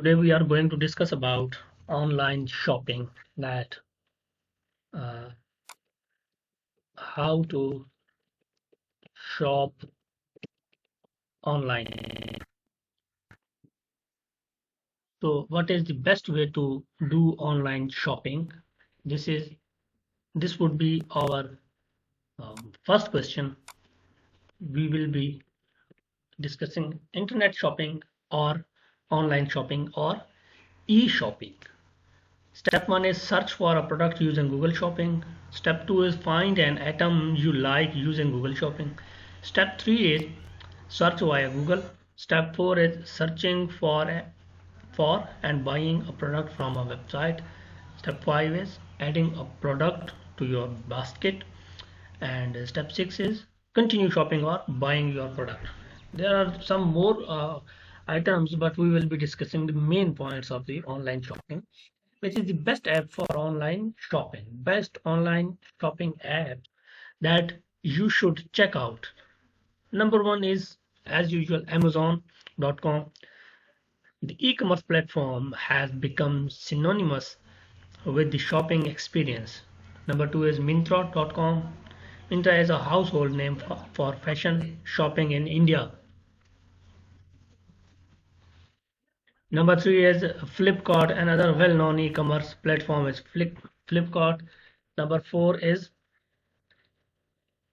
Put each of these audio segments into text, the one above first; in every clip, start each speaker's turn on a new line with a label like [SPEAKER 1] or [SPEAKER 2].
[SPEAKER 1] Today we are going to discuss about online shopping, that uh, how to shop online. So what is the best way to do online shopping? This is this would be our first question. We will be discussing internet shopping or online shopping or e-shopping. Step 1 is search for a product using Google Shopping. Step 2 is find an item you like using Google Shopping. Step 3 is search via Google. Step 4 is searching for and buying a product from a website. Step 5 is adding a product to your basket. And step 6 is continue shopping or buying your product. There are some more items, but we will be discussing the main points of the online shopping. Which is the best app for online shopping? Best online shopping app that you should check out. Number one is, as usual, Amazon.com. The e-commerce platform has become synonymous with the shopping experience. Number two is Myntra.com. Myntra is a household name for fashion shopping in India. Number three is Flipkart. Another well-known e-commerce platform is Flipkart. Number four is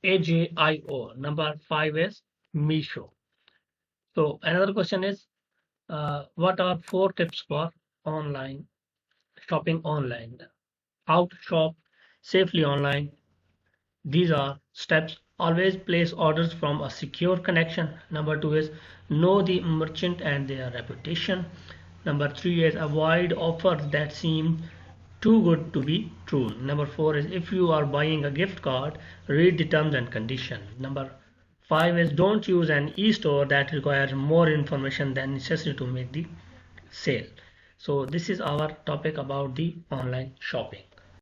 [SPEAKER 1] AJIO. Number five is Misho. So another question is, what are four tips for online shopping online? How to shop safely online? These are steps. Always place orders from a secure connection. Number two is know the merchant and their reputation. Number three is avoid offers that seem too good to be true. Number four is if you are buying a gift card, read the terms and conditions. Number five is don't use an e-store that requires more information than necessary to make the sale. So this is our topic about the online shopping.